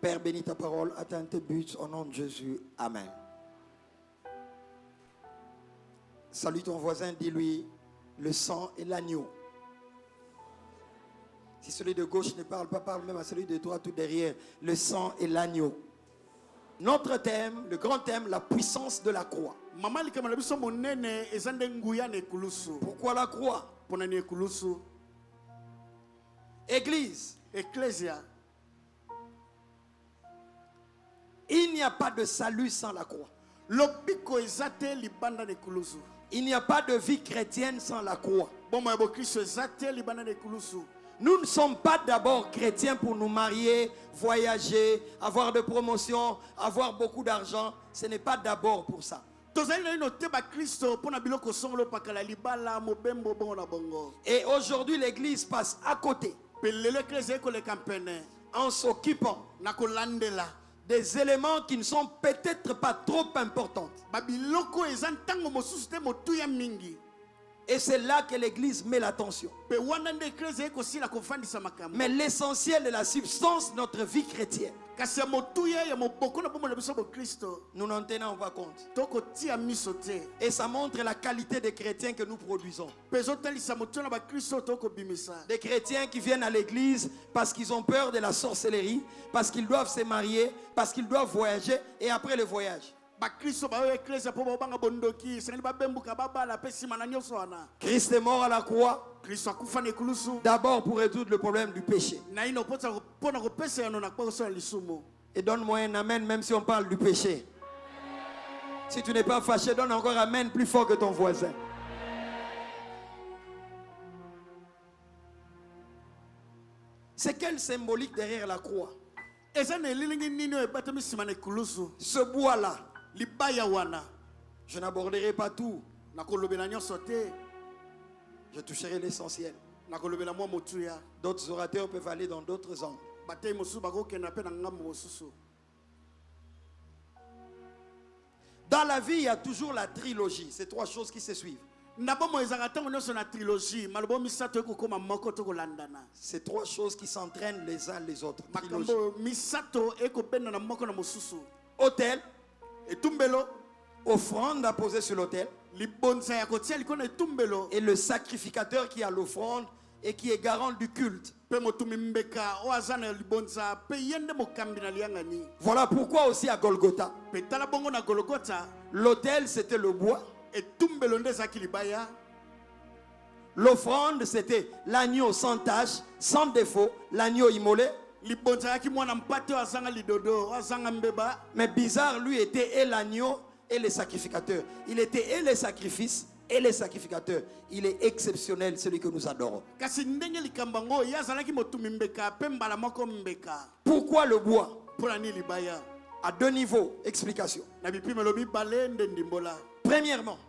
Père, bénis ta parole, atteins tes buts au nom de Jésus. Amen. Salue ton voisin, dis-lui, le sang et l'agneau. Si celui de gauche ne parle pas, parle même à celui de droite ou derrière. Le sang et l'agneau. Notre thème, le grand thème, la puissance de la croix. Pourquoi la croix? Église. Ecclesia. Il n'y a pas de salut sans la croix. Il n'y a pas de vie chrétienne sans la croix. Nous ne sommes pas d'abord chrétiens pour nous marier, voyager, avoir de promotions, avoir beaucoup d'argent. Ce n'est pas d'abord pour ça. Et aujourd'hui, l'Église passe à côté en s'occupant des éléments qui ne sont peut-être pas trop importants. Et c'est là que l'Église met l'attention. Mais l'essentiel est la substance de notre vie chrétienne. Nous n'en tenons pas compte. Et ça montre la qualité des chrétiens que nous produisons. Des chrétiens qui viennent à l'église parce qu'ils ont peur de la sorcellerie, parce qu'ils doivent se marier, parce qu'ils doivent voyager, et après le voyage, Christ est mort à la croix d'abord pour résoudre le problème du péché. Et donne-moi un amen même si on parle du péché. Si tu n'es pas fâché, donne encore un amen plus fort que ton voisin. C'est quelle symbolique derrière la croix? Ce bois-là, je n'aborderai pas tout. Je toucherai l'essentiel. D'autres orateurs peuvent aller dans d'autres angles. Dans la vie, il y a toujours la trilogie. C'est trois choses qui se suivent. C'est trois choses qui s'entraînent les uns les autres. Autel, offrande à poser sur l'autel, et le sacrificateur qui a l'offrande et qui est garant du culte. Voilà pourquoi aussi à Golgotha, l'autel c'était le bois, l'offrande c'était l'agneau sans tache, sans défaut, l'agneau immolé. Mais bizarre, lui était et l'agneau et les sacrificateurs. Il était et les sacrifices et les sacrificateurs. Il est exceptionnel, celui que nous adorons. Pourquoi le bois? À deux niveaux. Explication. Premièrement,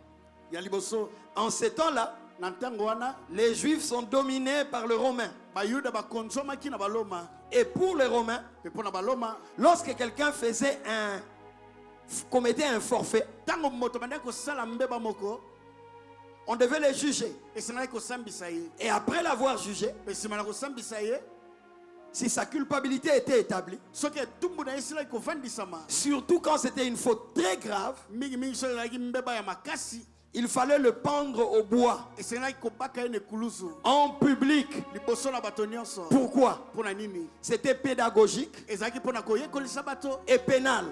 en ces temps-là, les Juifs sont dominés par le Romain. Et pour les Romains, lorsque quelqu'un commettait un forfait, on devait les juger. Et après l'avoir jugé, si sa culpabilité était établie, surtout quand c'était une faute très grave, il fallait le pendre au bois en public. Pourquoi? C'était pédagogique et pénal.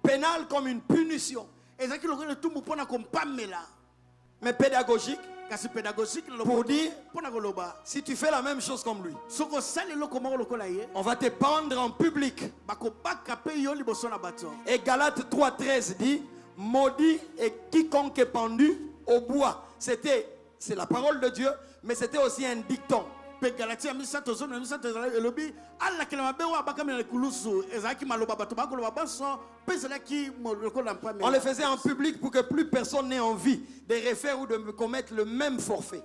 Pénal comme une punition, mais pédagogique pour dire, si tu fais la même chose comme lui, on va te pendre en public. Et Galates 3:13 dit, maudit est quiconque est pendu au bois. C'est la parole de Dieu, mais c'était aussi un dicton. On le faisait en public pour que plus personne n'ait envie de refaire ou de commettre le même forfait.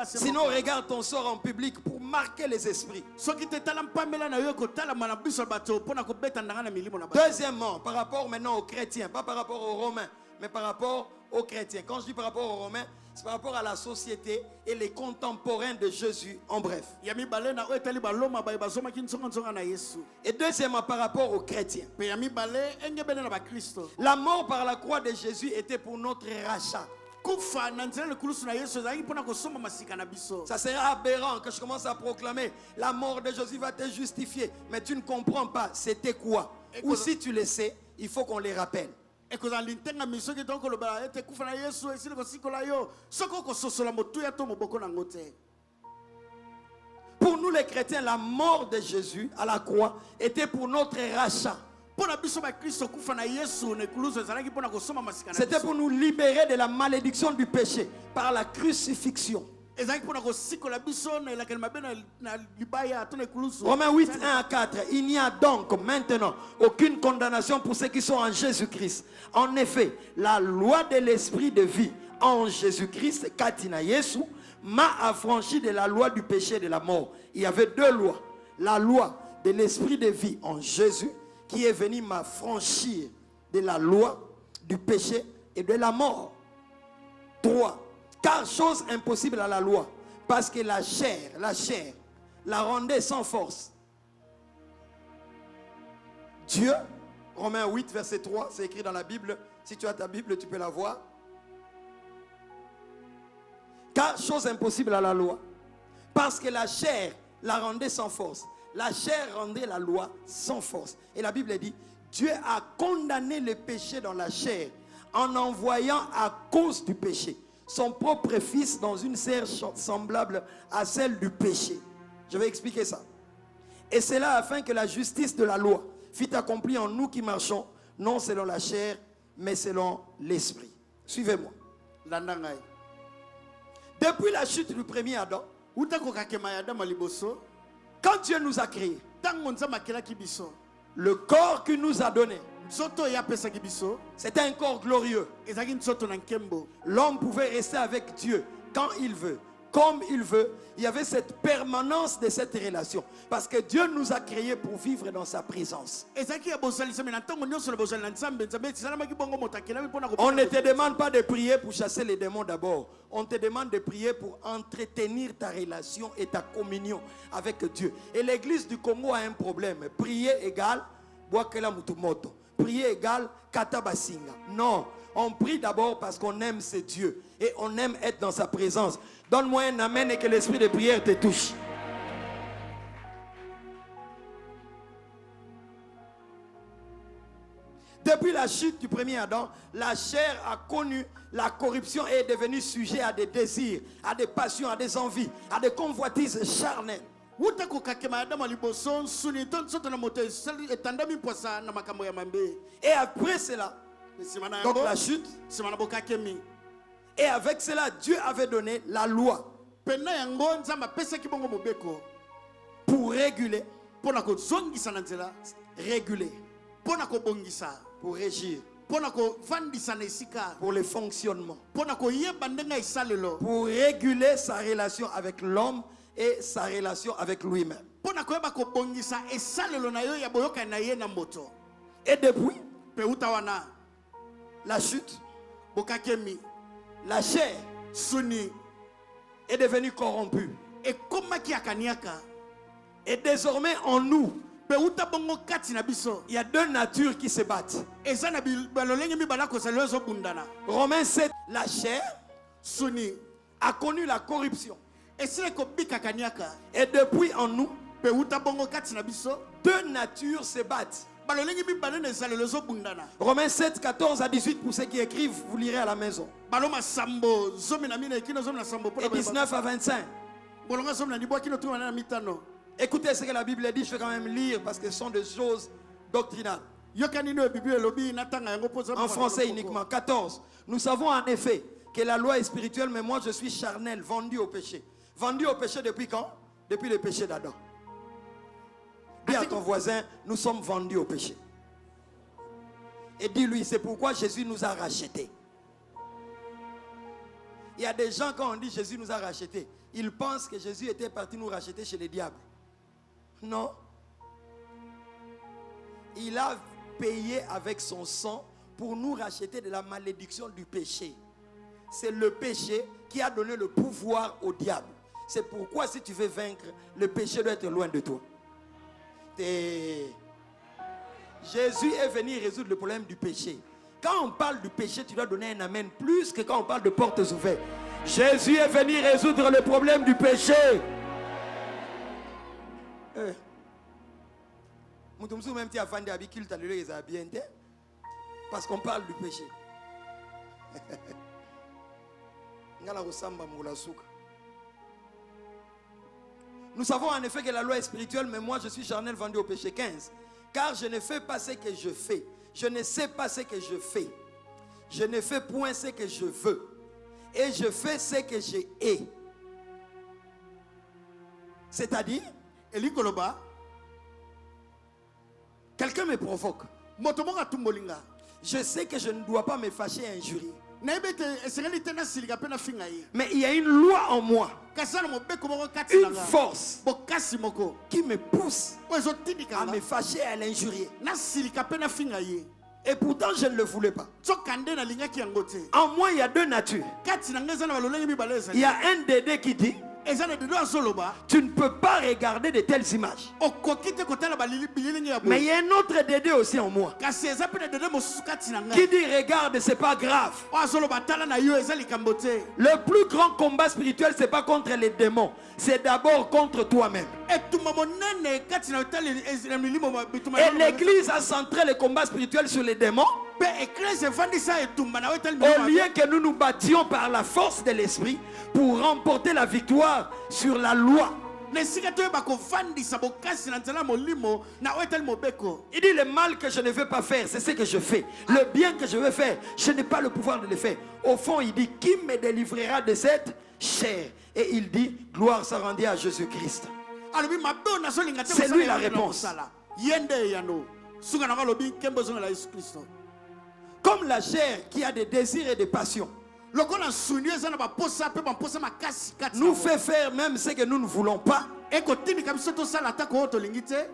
Sinon, regarde ton sort en public pour marquer les esprits. Deuxièmement, par rapport maintenant aux chrétiens, pas par rapport aux Romains, mais par rapport aux chrétiens. Quand je dis par rapport aux Romains, C'est par rapport à la société et les contemporains de Jésus, en bref. Et deuxièmement, par rapport aux chrétiens. La mort par la croix de Jésus était pour notre rachat. Ça sera aberrant que je commence à proclamer la mort de Jésus va te justifier. Mais tu ne comprends pas c'était quoi. Ou si tu le sais, il faut qu'on les rappelle. Pour nous les chrétiens, la mort de Jésus à la croix était pour notre rachat. C'était pour nous libérer de la malédiction du péché par la crucifixion. Romains 8, 1 à 4. Il n'y a donc maintenant aucune condamnation pour ceux qui sont en Jésus-Christ. En effet, la loi de l'esprit de vie en Jésus-Christ, Katina Yesu, m'a affranchi de la loi du péché et de la mort. Il y avait deux lois. La loi de l'esprit de vie en Jésus, qui est venu m'affranchir de la loi du péché et de la mort. 3. Car chose impossible à la loi, parce que la chair la rendait sans force. Dieu, Romains 8, verset 3, c'est écrit dans la Bible. Si tu as ta Bible, tu peux la voir. Car chose impossible à la loi, parce que la chair la rendait sans force. La chair rendait la loi sans force. Et la Bible dit, Dieu a condamné le péché dans la chair en envoyant à cause du péché son propre fils dans une chair semblable à celle du péché. Je vais expliquer ça. Et c'est là afin que la justice de la loi fût accomplie en nous qui marchons, non selon la chair, mais selon l'esprit. Suivez-moi. Depuis la chute du premier Adam, quand Dieu nous a créés, le corps qu'il nous a donné, c'était un corps glorieux. L'homme pouvait rester avec Dieu quand il veut, comme il veut. Il y avait cette permanence de cette relation. Parce que Dieu nous a créés pour vivre dans sa présence. On ne te demande pas de prier pour chasser les démons d'abord. On te demande de prier pour entretenir ta relation et ta communion avec Dieu. Et l'église du Congo a un problème. Prier égale Boakela Mutumoto. Prier égale Kata Basinga. Non, on prie d'abord parce qu'on aime ce Dieu et on aime être dans sa présence. Donne-moi un amen et que l'esprit de prière te touche. Depuis la chute du premier Adam, la chair a connu la corruption et est devenue sujet à des désirs, à des passions, à des envies, à des convoitises charnelles. Et après cela, donc la chute, et avec cela, Dieu avait donné la loi pour réguler, pour régir, pour le fonctionnement, pour réguler sa relation avec l'homme et sa relation avec lui-même. Et depuis la chute, la chair est devenue corrompue. Et désormais en nous, il y a deux natures qui se battent. Romains 7, la chair a connu la corruption. Et depuis en nous, deux natures se battent. Romains 7, 14 à 18, pour ceux qui écrivent, vous lirez à la maison. Et 19 à 25. Écoutez ce que la Bible dit, je vais quand même lire parce que ce sont des choses doctrinales. En français uniquement. 14. Nous savons en effet que la loi est spirituelle, mais moi je suis charnel, vendu au péché. Vendu au péché depuis quand? Depuis le péché d'Adam. Dis à ton voisin, nous sommes vendus au péché. Et dis-lui, c'est pourquoi Jésus nous a rachetés. Il y a des gens, quand on dit Jésus nous a rachetés, ils pensent que Jésus était parti nous racheter chez les diables. Non. Il a payé avec son sang pour nous racheter de la malédiction du péché. c'est le péché qui a donné le pouvoir au diable. C'est pourquoi si tu veux vaincre, le péché doit être loin de toi. Jésus est venu résoudre le problème du péché. Quand on parle du péché, tu dois donner un amen plus que quand on parle de portes ouvertes. Jésus est venu résoudre le problème du péché. Parce qu'on parle du péché. Nous savons en effet que la loi est spirituelle, mais moi je suis charnel, vendu au péché. 15. Car je ne fais pas ce que je fais. Je ne sais pas ce que je fais. Je ne fais point ce que je veux. Et je fais ce que je hais. C'est-à-dire, quelqu'un me provoque. Je sais que je ne dois pas me fâcher et injurier. Mais il y a une loi en moi, une force qui me pousse à me fâcher et à l'injurier. Et pourtant je ne le voulais pas. En moi il y a deux natures. Il y a un Dédé qui dit: tu ne peux pas regarder de telles images. Mais il y a un autre Dédé aussi en moi qui dit: regarde, c'est pas grave. Le plus grand combat spirituel, c'est pas contre les démons, c'est d'abord contre toi-même. Et l'église a centré le combat spirituel sur les démons, au lieu que nous nous battions par la force de l'esprit pour remporter la victoire sur la loi. Il dit: le mal que je ne veux pas faire, c'est ce que je fais. Le bien que je veux faire, je n'ai pas le pouvoir de le faire. Au fond, il dit: qui me délivrera de cette chair? Et il dit: gloire soit rendue à Jésus-Christ. C'est lui la réponse. Comme la chair qui a des désirs et des passions nous fait faire même ce que nous ne voulons pas.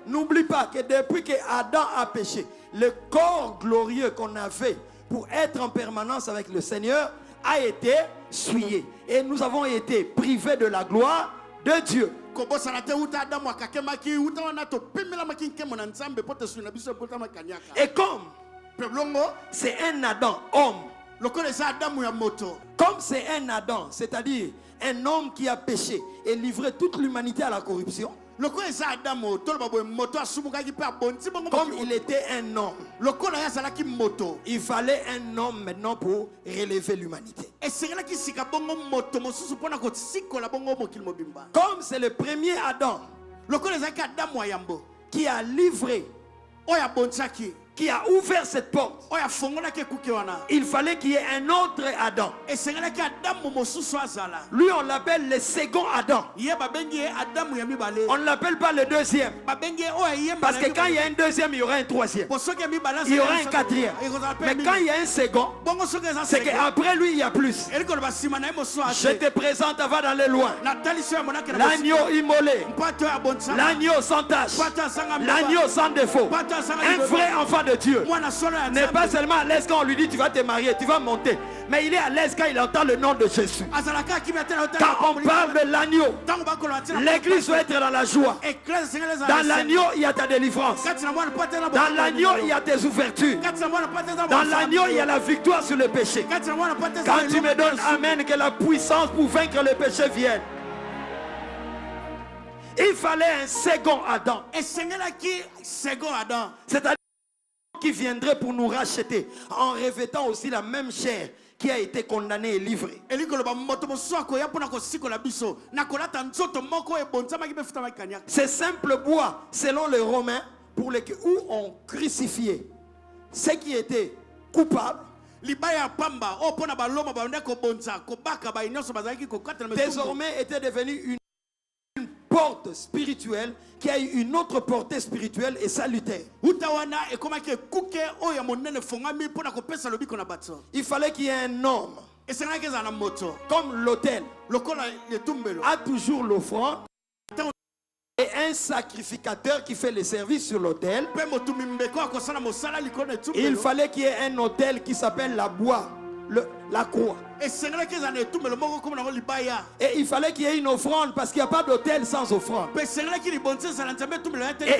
N'oublie pas que depuis que Adam a péché, le corps glorieux qu'on avait pour être en permanence avec le Seigneur a été souillé. Et nous avons été privés de la gloire de Dieu. Et comme c'est un Adam, homme, comme c'est un Adam, c'est-à-dire un homme qui a péché et livré toute l'humanité à la corruption, comme il était un homme, il fallait un homme maintenant pour relever l'humanité. Comme c'est le premier Adam qui a livré, qui a ouvert cette porte, il fallait qu'il y ait un autre Adam. Lui, on l'appelle le second Adam. On ne l'appelle pas le deuxième. Parce que quand il y a un deuxième, il y aura un troisième. Il y aura un quatrième. Mais quand il y a un second, c'est qu'après lui, il y a plus. Je te présente, va dans les loin. L'agneau immolé, l'agneau sans tache, l'agneau sans défaut, un vrai enfant de Dieu. N'est pas seulement à l'aise quand on lui dit: tu vas te marier, tu vas monter, mais il est à l'aise quand il entend le nom de Jésus. Quand on parle de l'agneau, l'église doit être dans la joie. Dans l'agneau, il y a ta délivrance. Dans l'agneau, il y a tes ouvertures. Dans l'agneau, il y a la victoire sur le péché. Quand tu me donnes amen, que la puissance pour vaincre le péché vienne. Il fallait un second Adam. C'est-à-dire qui viendrait pour nous racheter en revêtant aussi la même chair qui a été condamnée et livrée. C'est simple bois, selon les Romains, pour lesquels où on crucifiait ceux qui étaient coupables. Désormais était devenu une porte spirituelle qui a eu une autre portée spirituelle et salutaire. Il fallait qu'il y ait un homme. Comme l'autel a toujours l'offrande et un sacrificateur qui fait le service sur l'autel. Il fallait qu'il y ait un autel qui s'appelle la bois. la croix. Et il fallait qu'il y ait une offrande parce qu'il n'y a pas d'autel sans offrande. Et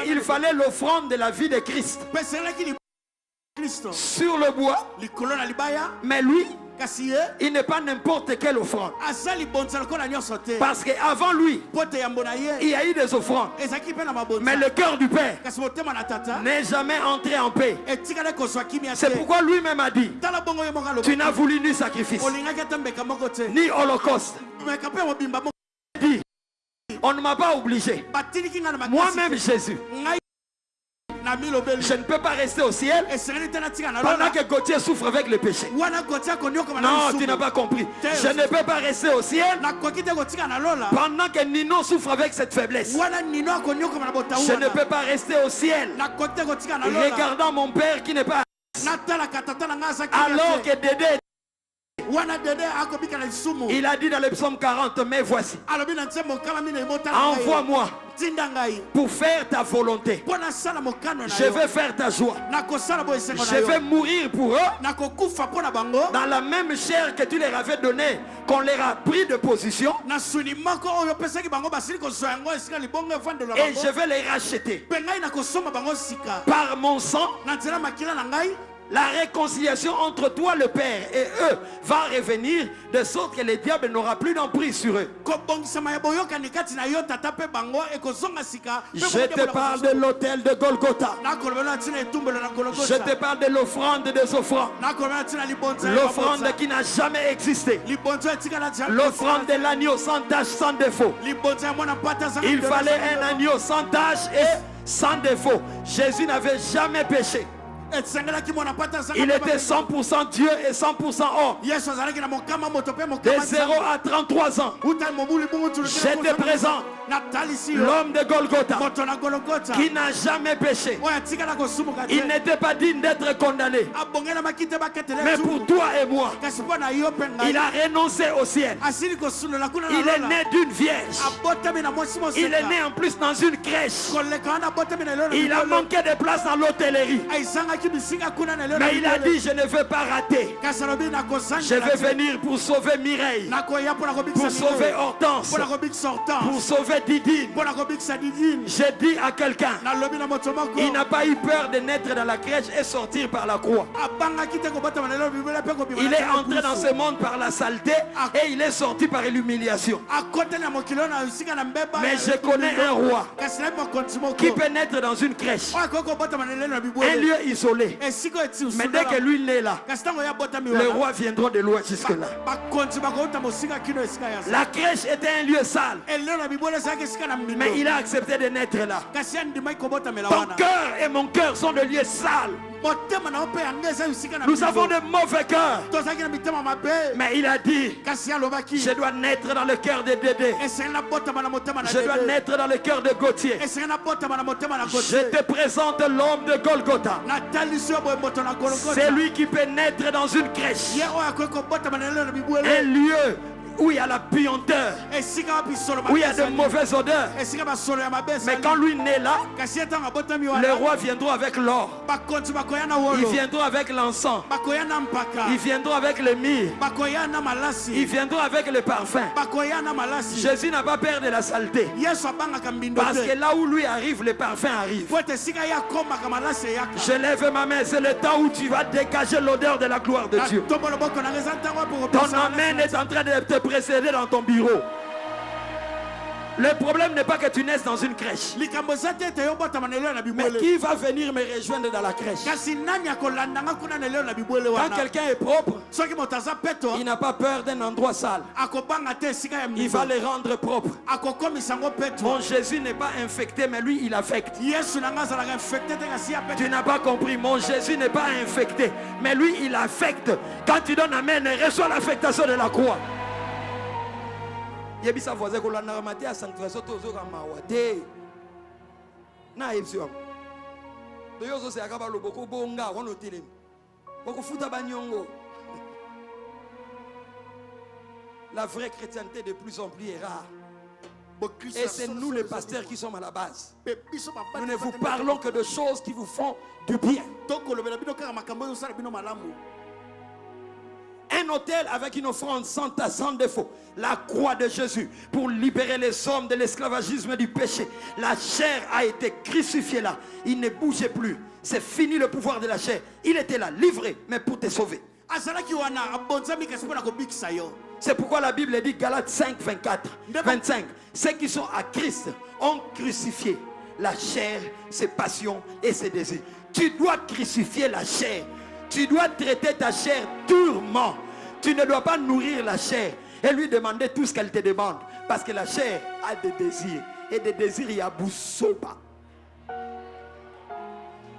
il fallait l'offrande de la vie de Christ sur le bois. Mais lui, il n'est pas n'importe quelle offrande. Parce qu'avant lui, il y a eu des offrandes. Mais le cœur du Père n'est jamais entré en paix. C'est pourquoi lui-même a dit, tu n'as voulu ni sacrifice, ni holocauste. Il dit, on ne m'a pas obligé. Moi-même Jésus, je ne peux pas rester au ciel pendant que Gauthier souffre avec le péché. Non, tu n'as pas compris. Je ne peux pas rester au ciel pendant que Nino souffre avec cette faiblesse. Je ne peux pas rester au ciel regardant mon père qui n'est pas alors que Dédé, il a dit dans le psaume 40, mais voici, envoie-moi pour faire ta volonté. Je vais faire ta joie. Je vais mourir pour eux dans la même chair que tu leur avais donnée, qu'on leur a pris de position, et je vais les racheter par mon sang. La réconciliation entre toi le Père et eux va revenir, de sorte que le diable n'aura plus d'emprise sur eux. Je te parle de l'autel de Golgotha. Je te parle de l'offrande des offrandes. L'offrande qui n'a jamais existé. L'offrande de l'agneau sans tache, sans défaut. Il fallait un agneau sans tache et sans défaut. Jésus n'avait jamais péché. Il était 100% Dieu et 100% homme. De 0 à 33 ans, j'étais présent. L'homme de Golgotha qui n'a jamais péché. Il n'était pas digne d'être condamné. Mais pour toi et moi, il a renoncé au ciel. Il est né d'une vierge. Il est né en plus dans une crèche. Il a manqué de place dans l'hôtellerie. Mais il a dit, je ne veux pas rater. Je vais venir pour sauver Mireille, pour sauver Hortense, pour sauver Didine. J'ai dit à quelqu'un, il n'a pas eu peur de naître dans la crèche et sortir par la croix. Il est entré dans ce monde par la saleté et il est sorti par l'humiliation. Mais je connais un roi qui peut naître dans une crèche, un lieu isolé. Mais dès que lui est là, le roi viendra de loin jusque-là. La crèche était un lieu sale, mais il a accepté de naître là. Ton cœur et mon cœur sont des lieux sales. Nous avons de mauvais cœurs. Mais il a dit, je dois naître dans le cœur de Dédé. Je dois naître dans le cœur de Gauthier. Je te présente l'homme de Golgotha. C'est lui qui peut naître dans une crèche, un lieu où il y a la puanteur, où il y a de mauvaises odeurs. Mais quand lui naît là, le roi viendra avec l'or, il viendra avec l'encens, il viendra avec le myrrhe, il viendra avec le parfum. Jésus n'a pas peur de la saleté, parce que là où lui arrive, le parfum arrive. Je lève ma main, c'est le temps où tu vas dégager l'odeur de la gloire de Dieu. Ton amen est en train de te précéder dans ton bureau. Le problème n'est pas que tu naisses dans une crèche, mais qui va venir me rejoindre dans la crèche? Quand quelqu'un est propre, il n'a pas peur d'un endroit sale. Il va le rendre propre. Mon Jésus n'est pas infecté, mais lui il affecte. Tu n'as pas compris. Mon Jésus n'est pas infecté, mais lui il affecte. Quand tu donnes amen, reçois l'affectation de la croix. Yebisa voisin ko landa ramate a sanctification tozo kamawa te na yebisiwa to yozo se akaba loboko bonga wono telemi boko futa banyongo. La vraie chrétienté de plus en plus est rare. Et c'est nous les pasteurs qui sommes à la base. Nous ne vous parlons que de choses qui vous font du bien. Un autel avec une offrande sans tache, sans défaut. La croix de Jésus pour libérer les hommes de l'esclavagisme du péché. La chair a été crucifiée là. Il ne bougeait plus. C'est fini le pouvoir de la chair. Il était là, livré, mais pour te sauver. C'est pourquoi la Bible dit, Galates 5, 24, 25. Ceux qui sont à Christ ont crucifié la chair, ses passions et ses désirs. Tu dois crucifier la chair. Tu dois traiter ta chair durement. Tu ne dois pas nourrir la chair et lui demander tout ce qu'elle te demande. Parce que la chair a des désirs. Et des désirs, il y a boussopa.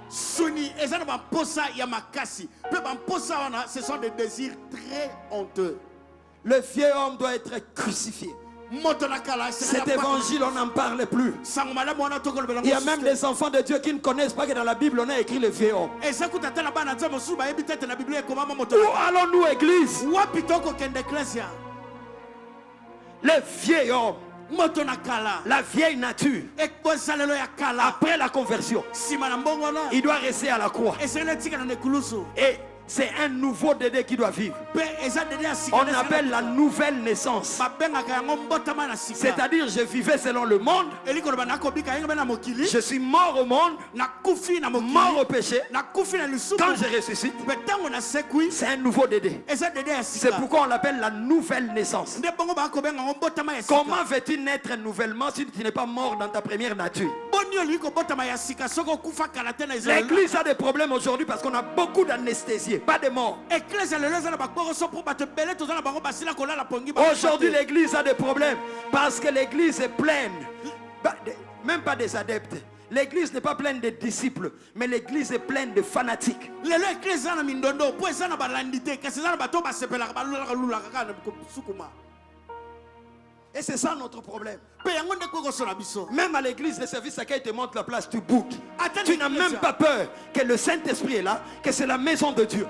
Suni, ce sont des désirs très honteux. Le vieil homme doit être crucifié. Cet évangile, on n'en parle plus. Il y a même des enfants de Dieu qui ne connaissent pas que dans la Bible on a écrit le vieil homme. Où allons-nous, église? Le vieil homme, la vieille nature, après la conversion, il doit rester à la croix. Et c'est un nouveau Dédé qui doit vivre. On appelle la nouvelle naissance. C'est-à-dire, je vivais selon le monde. Je suis mort au monde, mort au péché. Quand je ressuscite, c'est un nouveau Dédé. C'est pourquoi on l'appelle la nouvelle naissance. Comment veux-tu naître nouvellement si tu n'es pas mort dans ta première nature? L'église a des problèmes aujourd'hui parce qu'on a beaucoup d'anesthésie. Pas de mort. Aujourd'hui, l'église a des problèmes parce que l'église est pleine, même pas des adeptes. L'église n'est pas pleine de disciples, mais l'église est pleine de fanatiques. Et c'est ça notre problème. Même à l'église, les services accueil te montrent la place, tu bouques. Tu n'as même pas peur que le Saint-Esprit est là, que c'est la maison de Dieu.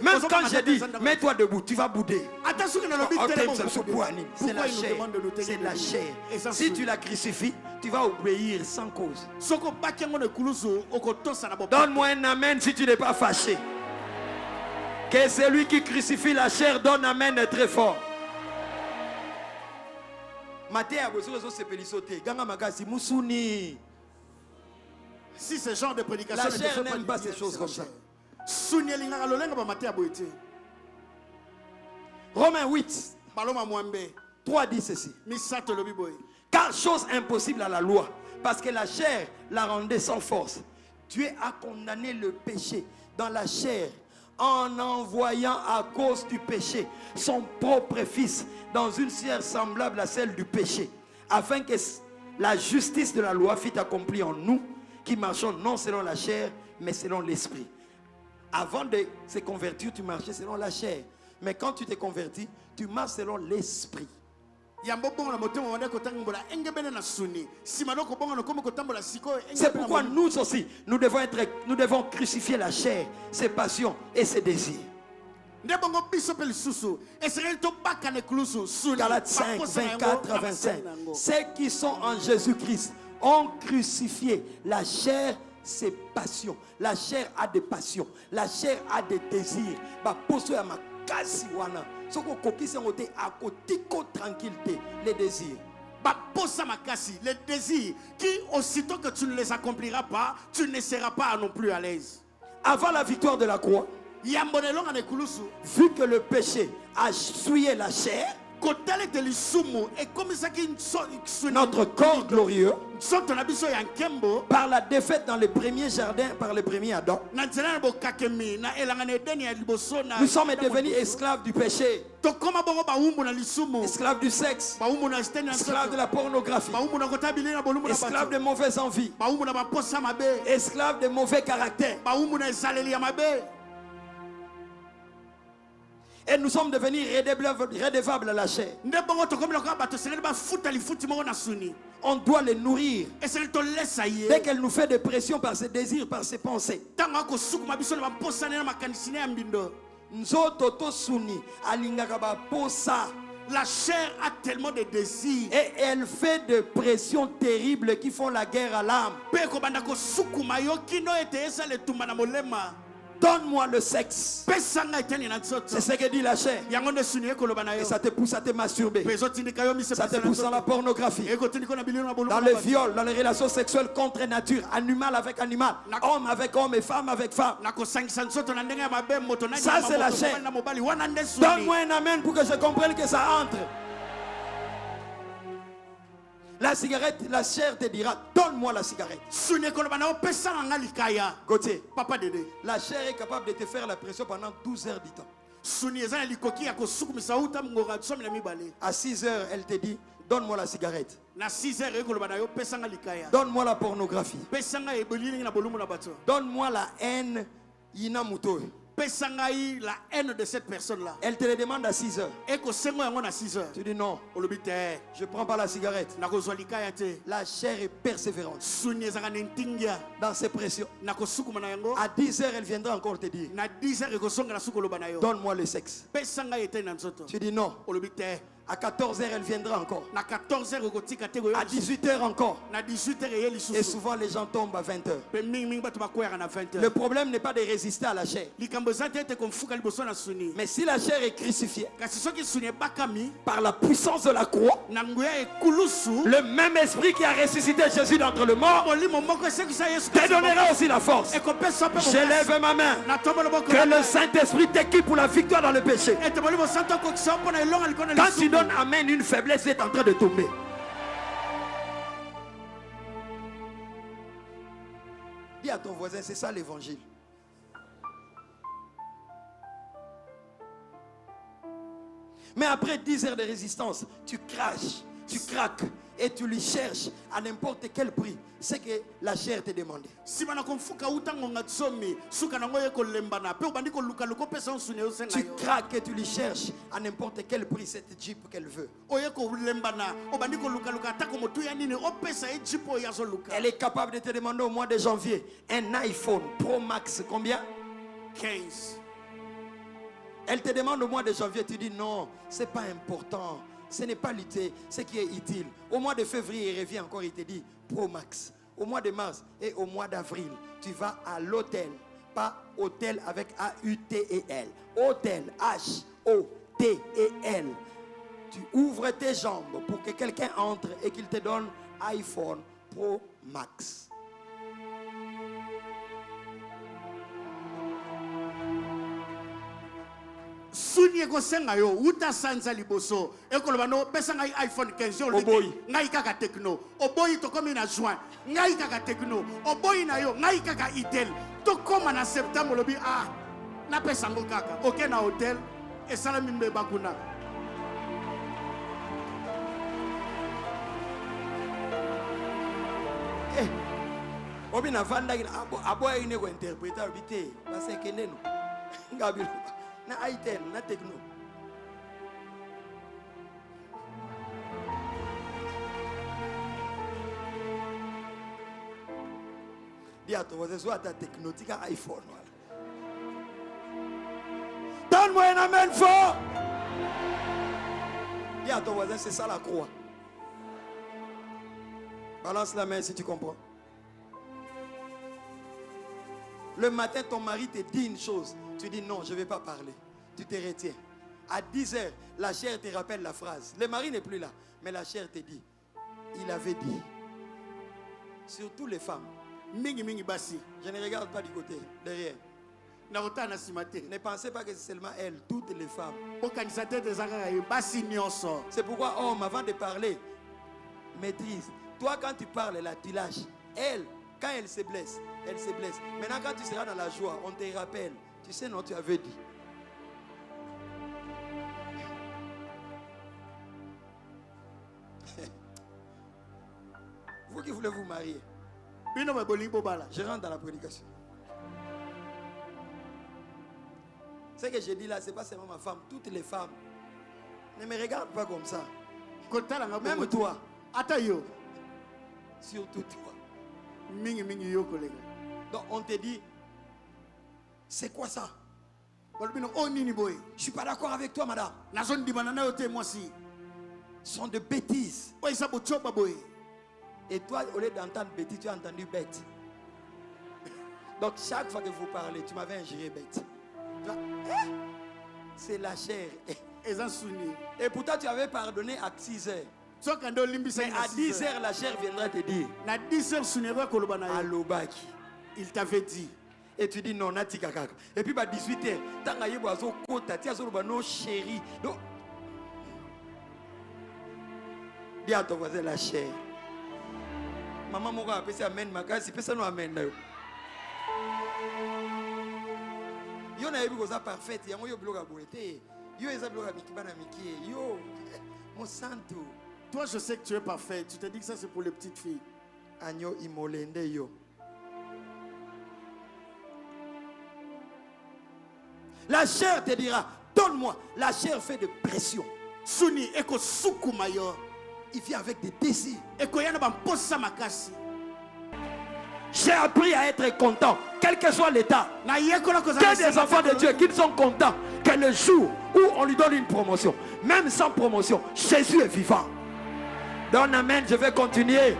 Même quand j'ai dit, mets-toi debout, tu vas bouder. C'est la chair. C'est la chair. Si tu la crucifies, tu vas obéir sans cause. Donne-moi un amen si tu n'es pas fâché. Que celui qui crucifie la chair donne amen très fort. Si ce genre de prédication la chair n'aime pas ces choses comme ça. Romains 8, 3 dit ceci. Car chose impossible à la loi, parce que la chair la rendait sans force. Dieu a condamné le péché dans la chair en envoyant à cause du péché son propre fils dans une chair semblable à celle du péché, afin que la justice de la loi fût accomplie en nous qui marchons non selon la chair mais selon l'esprit. Avant de se convertir, tu marchais selon la chair, mais quand tu t'es converti, tu marches selon l'esprit. C'est pourquoi nous aussi, nous devons crucifier la chair, ses passions et ses désirs. Galates 5, 24 à 25. Ceux qui sont en Jésus-Christ ont crucifié la chair, ses passions. La chair a des passions, la chair a des désirs. Tranquillité, les désirs. Les désirs qui, aussitôt que tu ne les accompliras pas, tu ne seras pas non plus à l'aise. Avant la victoire de la croix, vu que le péché a souillé la chair, notre corps glorieux, par la défaite dans le premier jardin, par le premier Adam, nous sommes devenus esclaves du péché, esclaves du sexe, esclaves de la pornographie, esclaves de mauvaises envies, esclaves de mauvais caractères. Et nous sommes devenus redevables à la chair. On doit les nourrir. Dès qu'elle nous fait des pressions par ses désirs, par ses pensées. La chair a tellement de désirs. Et elle fait des pressions terribles qui font la guerre à l'âme. Donne-moi le sexe. Pesanga eteni na nzoto. C'est ce que dit la chair. Yango nde suni ekoloba na Et yo. ça te pousse à te masturber. Pezo tindika yo mise Ça te pousse dans la pornographie. ekotindika na bilio na bolo. Dans le viol, dans les relations sexuelles contre nature, animal avec animal, homme avec homme et femme avec femme. Na kosangisa nzoto na ndenge ya mabe moto na Ça, c'est la chair. na mobali wana nde suni. Donne-moi un amen pour que je comprenne que ça entre. La cigarette, la chair te dira, donne-moi la cigarette. Suni ekoloba na yo pesa nga likaya. Gauthier, Papa Dede. la chair est capable de te faire la pression pendant 12 heures du temps. Suni eza na likoki ya kosukumisa uta mngora tsomi na mibale. À 6 heures, elle te dit, donne-moi la cigarette. Na 6 heures ekoloba na yo pesa nga likaya. Donne-moi la pornographie. Pesa nga ebeli na bolumu na bato. Donne-moi la haine, Yina Muto. Pesa nga la haine de cette personne là. Elle te le demande à 6 heures. Eko sengo yango na 6 heures. Tu dis non, Olobi te. je ne prends pas la cigarette. Na kozwa likaya te. La chair est persévérante Suni ezaka na ntingia. dans ses pressions. Na kosukuma na yango. À 10 heures, elle viendra encore te dire, Na 10 heures ekosonga na sukoloba na yo. donne-moi le sexe. Pesa nga eteni na nzoto. Tu dis non. Olobi te. À 14 heures, elle viendra encore. Na 14 heures ekotika te À 18 heures encore. Na 18 heures eyeli Et susu. souvent, les gens tombent à 20 heures. Pe mingi mingi bato bakwera na 20 Le heures. problème n'est pas de résister à la chair. Likambo eza te ete komfuka liboso na suni. Mais si la chair est crucifiée Kasi soki suni ebakami par la puissance de la croix, na nguya ekulusu. le même esprit qui a ressuscité Jésus d'entre les morts Molimo moko esekisa Yesu te donnera aussi la force. ekopesa pe J'élève ma main. na tombo loboko. Que le Saint-Esprit t'équipe pour la victoire dans le péché. Ete molimo santo kokisa mpona elonga likona Quand tu donnes amen, une faiblesse est en train de tomber. Dis à ton voisin, c'est ça l'évangile. Mais après 10 heures de résistance, tu craches, tu craques et tu lui cherches à n'importe quel prix ce que la chair te demandait. sima na komfuka uta ngonga tsomi suka nango ekolembana pe obandi koluka luka opesa nsuni osenga Tu yo. craques et tu lui cherches à n'importe quel prix cette Jeep qu'elle veut. Oye kolembana obandi koluka luka atako motu ya nini opesa ejipo ya zoluka. Elle est capable de te demander au mois de janvier un iPhone Pro Max, combien? 15. Elle te demande au mois de janvier, tu dis non, c'est pas important. Ce n'est pas lutter, ce qui est utile. Au mois de février, il revient encore, il te dit Pro Max. Au mois de mars et au mois d'avril, tu vas à l'hôtel. Pas hôtel avec A-U-T-E-L. Hôtel, H-O-T-E-L. Tu ouvres tes jambes pour que quelqu'un entre et qu'il te donne iPhone Pro Max. Suni ekosenga yo uta sanza liboso ekoloba no pesa ngai iPhone 15 yo Oboyi. ngai kaka techno oboyi tokomi na juin ngai kaka techno oboyi na yo ngai kaka itel tokoma na septembre lobi na pesa ngo kaka oke na hotel esalami mbeba kuna. Obi na vanda aboya ine ko interpreter bité parce que neno ngabi na itel na techno. Dis à ton voisin, soit ta technotique à iPhone. Voilà. Donne-moi un amen fort. Dis à ton voisin, c'est ça la croix. Balance la main si tu comprends. Le matin, ton mari te dit une chose. Tu dis non, je ne vais pas parler. Tu te retiens. À 10 heures, la chair te rappelle la phrase. Le mari n'est plus là. Mais la chair te dit. Il avait dit. Surtout les femmes. Mingi mingi basi. Je ne regarde pas du côté, derrière. Na ota na simate. Ne pensez pas que c'est seulement elle, toutes les femmes. Okanisa te ezaka basi nyonso. C'est pourquoi, homme, avant de parler, maîtrise. Toi, quand tu parles, là, tu lâches. Elle, quand elle se blesse, elle se blesse. Maintenant, quand tu seras dans la joie, on te rappelle. Tu sais, non, tu avais dit. Vous qui voulez vous marier, je rentre dans la prédication. Ce que je dis là, ce n'est pas seulement ma femme, toutes les femmes. Ne me regarde pas comme ça. Même toi. Atayo. Surtout toi. Mingi mingi yo kolega. Donc on te dit, c'est quoi ça? Oh nini boy. Je suis pas d'accord avec toi, madame. Nazon di banana yo te moi si. Ce sont de bêtises. Oh isa bochoba boy. Et toi, au lieu d'entendre bêtises, tu as entendu bête. Donc chaque fois que vous parlez, tu m'avais injurié bête. C'est la chair. eza suni. Et pourtant tu avais pardonné à 6 heures. Soka ndo limbisa Mais à 10 heures, la chair viendra te dire na 10 heures suni va koloba na yo. Alobaki. Il t'avait dit. Et tu dis non, nati kakaka. Et puis, 18h, tanga yebo azo kota, ti azo loba no chéri. No. Dis à ton voisin la chair. Maman moko a pesi amen makasi, pesa no amen na yo. Yo na yebi koza parfaite, yango yo bloka boete. Yo eza bloka mikibana mikie. Yo, mon santo. Toi, je sais que tu es parfait. Tu te dis que ça, c'est pour les petites filles. Agno imolende yo. La chair te dira, donne-moi. La chair fait de pression. Suni, eko sukuma yo. Il vient avec des désirs. Eko yana bamposa makasi. J'ai appris à être content, quel que soit l'état. Na yekola koza. Que des enfants de Dieu qui sont contents que le jour où on lui donne une promotion, même sans promotion, Jésus est vivant. Donne amen, je vais continuer.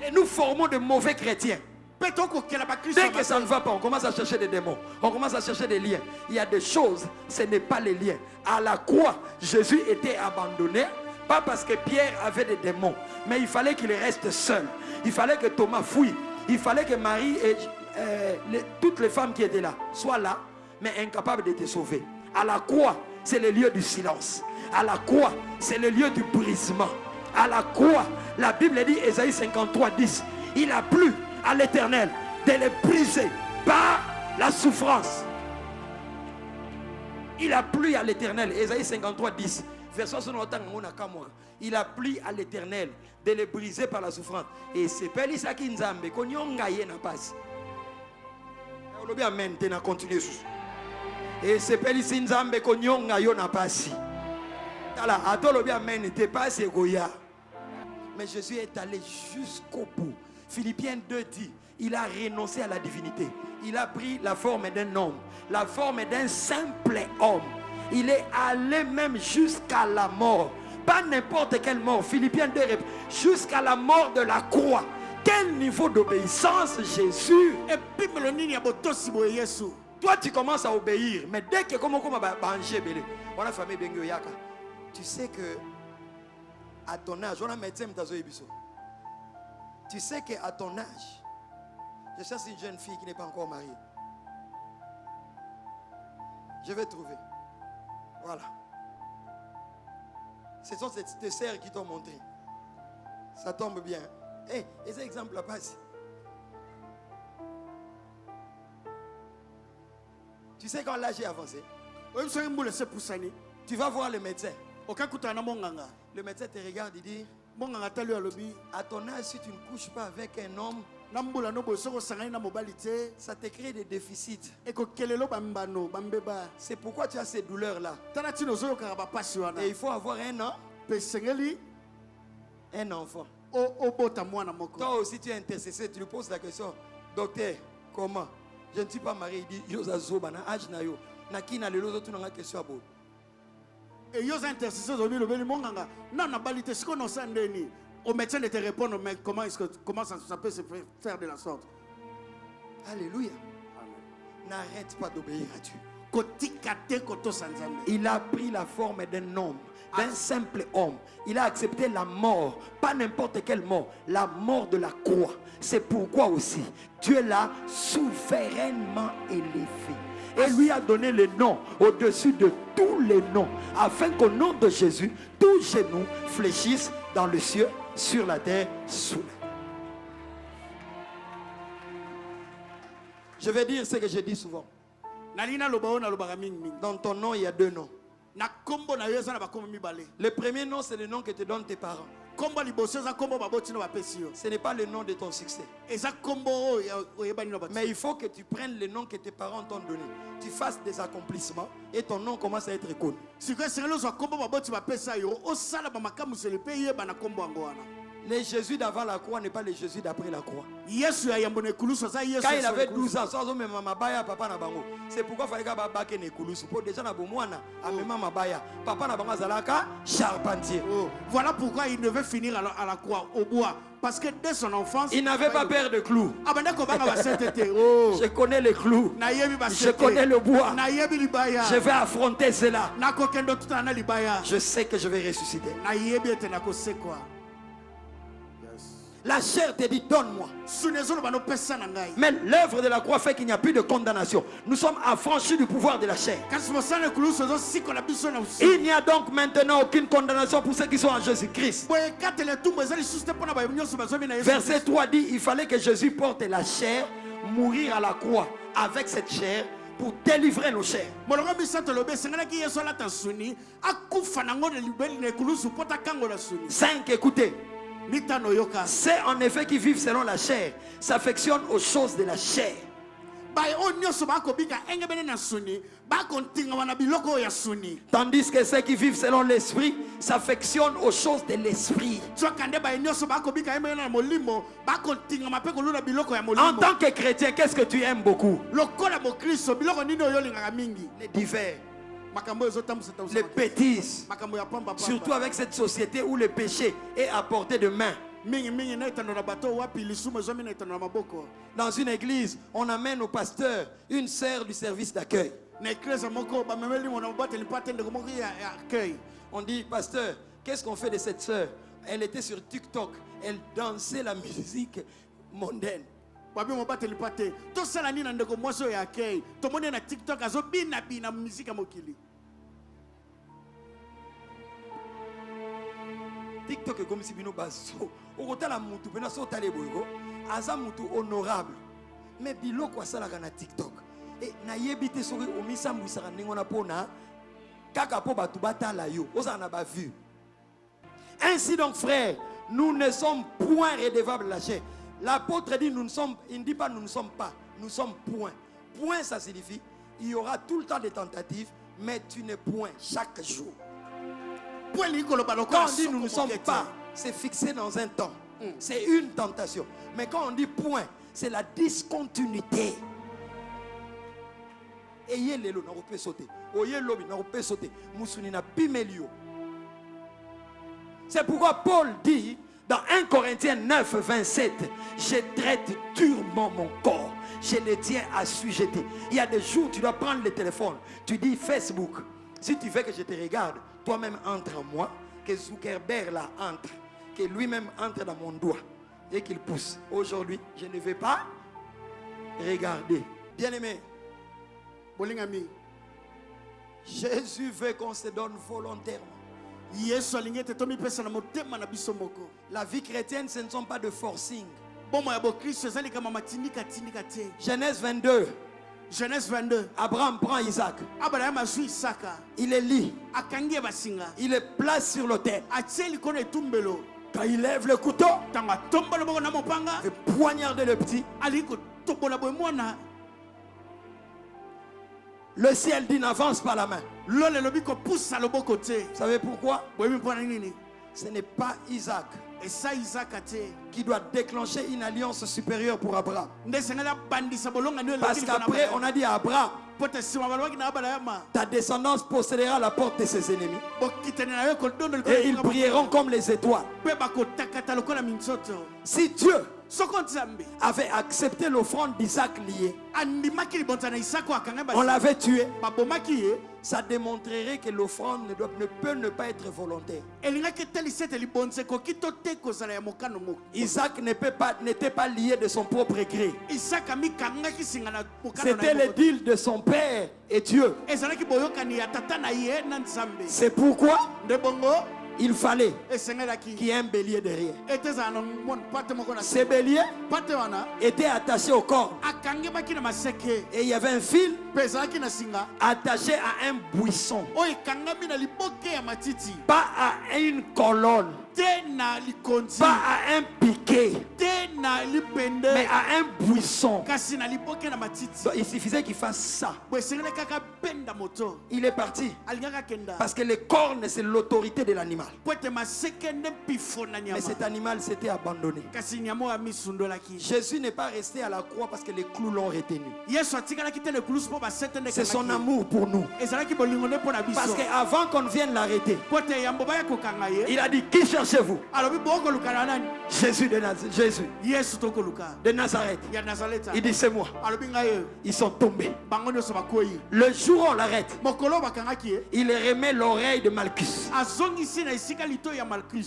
Et nous formons de mauvais chrétiens. Dès que ça ne va pas, on commence à chercher des démons. On commence à chercher des liens. Il y a des choses, ce n'est pas les liens. À la croix, Jésus était abandonné. Pas parce que Pierre avait des démons, mais il fallait qu'il reste seul. Il fallait que Thomas fouille. Il fallait que Marie et toutes les femmes qui étaient là soient là, mais incapables de te sauver. À la croix, c'est le lieu du silence. À la croix, c'est le lieu du brisement. À la croix, la Bible dit, Ésaïe 53, 10, il a plu à l'Éternel de les briser par la souffrance. Il a plu à l'Éternel, Ésaïe 53, 10. Il a plu à l'Éternel de les briser par la souffrance. Et c'est pas ça qui nous a mis. Amen, continue. Et c'est pas ça qui nous a mis. Mais Jésus est allé jusqu'au bout. Philippiens 2 dit, il a renoncé à la divinité. Il a pris la forme d'un homme, la forme d'un simple homme. Il est allé même jusqu'à la mort. Pas n'importe quelle mort. Philippiens 2, jusqu'à la mort de la croix. Quel niveau d'obéissance Jésus. Et puis, toi tu commences à obéir. Mais dès que comme on a la famille Bengoyaka, tu sais que à ton âge, on a médecin. Tu sais qu'à ton âge, je cherche une jeune fille qui n'est pas encore mariée. Je vais trouver. Voilà. Ce sont ces sœurs qui t'ont montré. Ça tombe bien. Et cet exemple là passe. Tu sais quand l'âge est avancé, tu vas voir le médecin. Le médecin te regarde et dit, à ton âge, si tu ne couches pas avec un homme, ça te crée des déficits. C'est pourquoi tu as ces douleurs-là. Et il faut avoir un enfant. Toi aussi, tu es intercesseur, tu lui poses la question, docteur, comment? Je ne suis pas marié. Il dit, et ils ont intercesseur au médecin de te répondre, mais comment ça peut se faire de la sorte? Alléluia. N'arrête pas d'obéir à Dieu. Il a pris la forme d'un homme, d'un simple homme. Il a accepté la mort, pas n'importe quelle mort, la mort de la croix. C'est pourquoi aussi Dieu l'a souverainement élevé et lui a donné le nom au-dessus de tous les noms, afin qu'au nom de Jésus, tous genoux fléchissent dans le ciel, sur la terre, sous la terre. Je vais dire ce que je dis souvent. Dans ton nom, il y a 2 noms. Le premier nom, c'est le nom que te donnent tes parents. Ce n'est pas le nom de ton succès. Mais il faut que tu prennes le nom que tes parents t'ont donné. Tu fasses des accomplissements et ton nom commence à être connu. Le Jésus d'avant la croix n'est pas le Jésus d'après la croix. Yesu ya yambone kulusu za Yesu. Quand il avait 12 ans, c'est pourquoi il fallait qu'il ait pour déjà na bomwana amema mabaya. Papa na bango zalaka charpentier. Voilà pourquoi il devait finir à la croix au bois parce que dès son enfance il n'avait pas peur de clous. Je connais les clous. Je connais le bois. Je vais affronter cela. Je sais que je vais ressusciter. La chair te dit donne-moi. Mais l'œuvre de la croix fait qu'il n'y a plus de condamnation. Nous sommes affranchis du pouvoir de la chair. Il n'y a donc maintenant aucune condamnation pour ceux qui sont en Jésus-Christ. Verset 3 dit il fallait que Jésus porte la chair, mourir à la croix avec cette chair pour délivrer nos chairs. 5, écoutez. C'est en effet qui vivent selon la chair, s'affectionnent aux choses de la chair. Tandis que ceux qui vivent selon l'esprit s'affectionnent aux choses de l'esprit. En tant que chrétien, qu'est-ce que tu aimes beaucoup? Les divers, les bêtises, surtout avec cette société où le péché est à portée de main. Dans une église, on amène au pasteur une sœur du service d'accueil. On dit, pasteur, qu'est-ce qu'on fait de cette sœur? Elle était sur TikTok, elle dansait la musique mondaine. TikTok est comme si bino baso. Okotala mutu pena so tale boygo. Aza mutu honorable. Mais biloko asala kana TikTok. Et na yebite soki omisa mbusaka ndengona pona kaka po batu batala yo. Oza na ba vu. Ainsi donc frères, nous ne sommes point redevables à la chair. L'apôtre dit nous ne sommes, il ne dit pas nous ne sommes pas, nous sommes point. Point ça signifie il y aura tout le temps des tentatives, mais tu n'es point chaque jour. Quand on dit nous ne sommes pas, c'est fixé dans un temps. C'est une tentation. Mais quand on dit point, c'est la discontinuité. Ayez les lots, on peut sauter. Oyez l'obi, on peut sauter. Mousouni na pimelio. C'est pourquoi Paul dit dans 1 Corinthiens 9, 27, je traite durement mon corps. Je le tiens assujetti. Il y a des jours, tu dois prendre le téléphone. Tu dis Facebook. Si tu veux que je te regarde, toi-même entre en moi, que Zuckerberg là entre, que lui-même entre dans mon doigt et qu'il pousse. Aujourd'hui, je ne vais pas regarder. Bien-aimé, Jésus veut qu'on se donne volontairement. La vie chrétienne, ce ne sont pas de forcing. Genèse 22. Genèse 22. Abraham prend Isaac. Il est lit. Il est place sur l'autel. Quand il lève le couteau, il poignarde le petit. Le ciel dit n'avance pas la main. Vous savez pourquoi? Ce n'est pas Isaac qui doit déclencher une alliance supérieure pour Abraham. Parce qu'après on a dit à Abraham, ta descendance possédera la porte de ses ennemis et ils prieront comme les étoiles. Si Dieu avait accepté l'offrande d'Isaac liée, on l'avait tué, ça démontrerait que l'offrande ne peut ne pas être volontaire. Isaac n'était pas lié de son propre gré. C'était le deal de son père et Dieu. C'est pourquoi il fallait qu'il y ait un bélier derrière. Ce bélier était attaché au corps. Et il y avait un fil attaché à un buisson. Pas à une colonne. pas à un piquet, mais à un buisson. Donc, il suffisait qu'il fasse ça. Il est parti. Parce que les cornes, c'est l'autorité de l'animal. Mais cet animal s'était abandonné. Jésus n'est pas resté à la croix parce que les clous l'ont retenu. C'est son amour pour nous. Parce qu'avant qu'on vienne l'arrêter, il a dit: qui cherchez-vous? Jésus de Nazareth. Il dit: c'est moi. Ils sont tombés. Le jour où on l'arrête, il remet l'oreille de Malchus.